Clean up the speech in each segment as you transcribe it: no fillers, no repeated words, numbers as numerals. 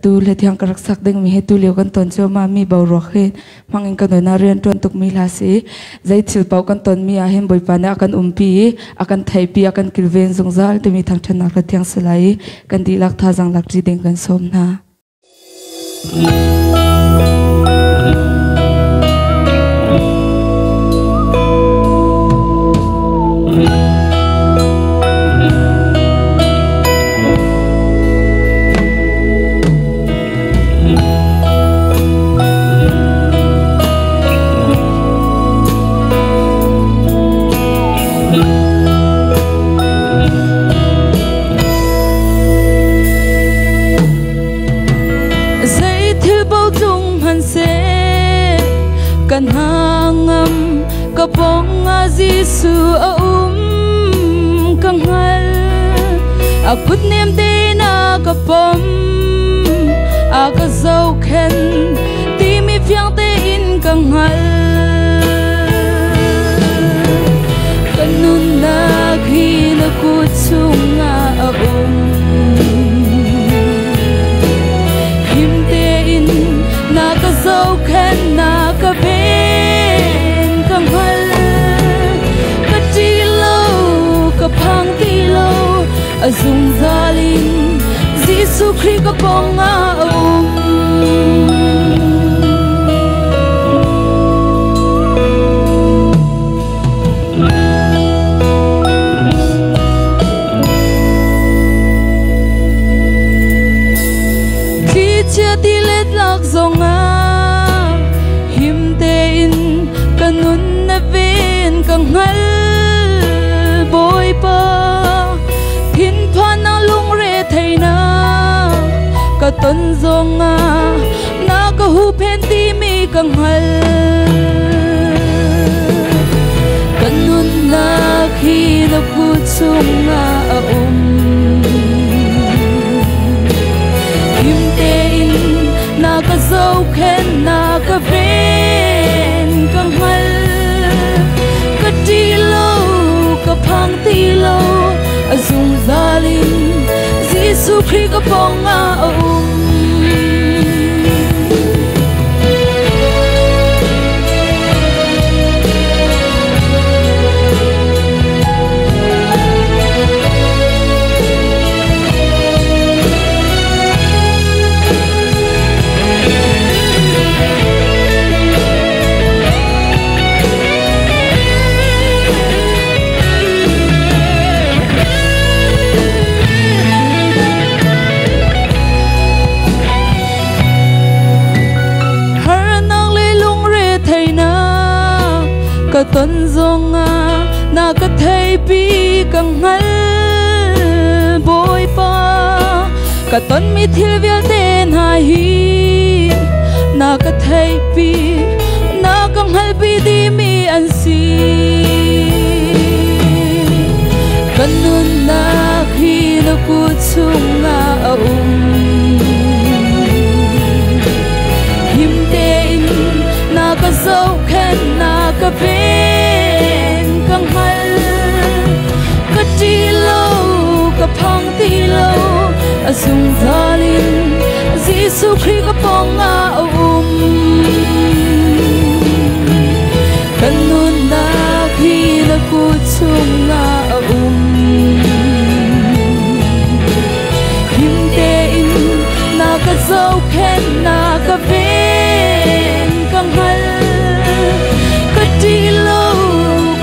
tu le thiang karak sak ding mi he tu leo kan ton cho ma mi bau ro khe mangin kan na rian ton tuk mi la si zai thil pau kan ton mi a hem boi pa na akan umpi akan thai pi akan kilven zung zal te mi thang thana ka thiang salai kan di lak tha jang lak ji ding kan som na kan hangam kapong Giêsu kang hal akut nem te na kapom aga zau khen ti mi phiang te in kang hal kanun na khi na kut sunga him te in na ka zau khen na ka phang ti lo azung zalin Giêsu Christ ka ponga khi chia ti let lak zonga him te in kanun na ven kang hal bôi pa thiên thoan na lung re thầy na ka ton zonga na ka hu pen ti mi kang hal kanun na khi na ku chunga him te in na ka zau khen na ka ven kang hal ka ti lo ka phang ti lo azung zalin Giêsu Christ ka ponga ka ton zonga na ka thei pi kang hal boi pa ka ton mi thil vial te na hi na ka thei pi na kang hal pi di mi an si kanun na khi na ku chunga him te in na ka zau khen na ka ven kang hal ka ti lo ka phang ti lo azung zalin Giêsu Christ ka ponga kanun na khi na ku chunga him te in na ka zau khen na ka ven kang hal ti lo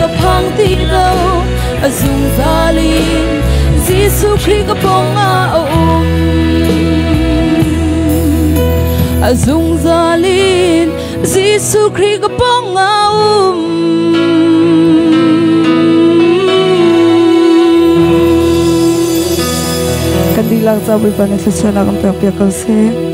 ka phang ti lo azung zalin Giêsu Christ ka ponga azung zalin Giêsu Christ ka ponga kan di lang sa bui pa na sa sana kang pek pek se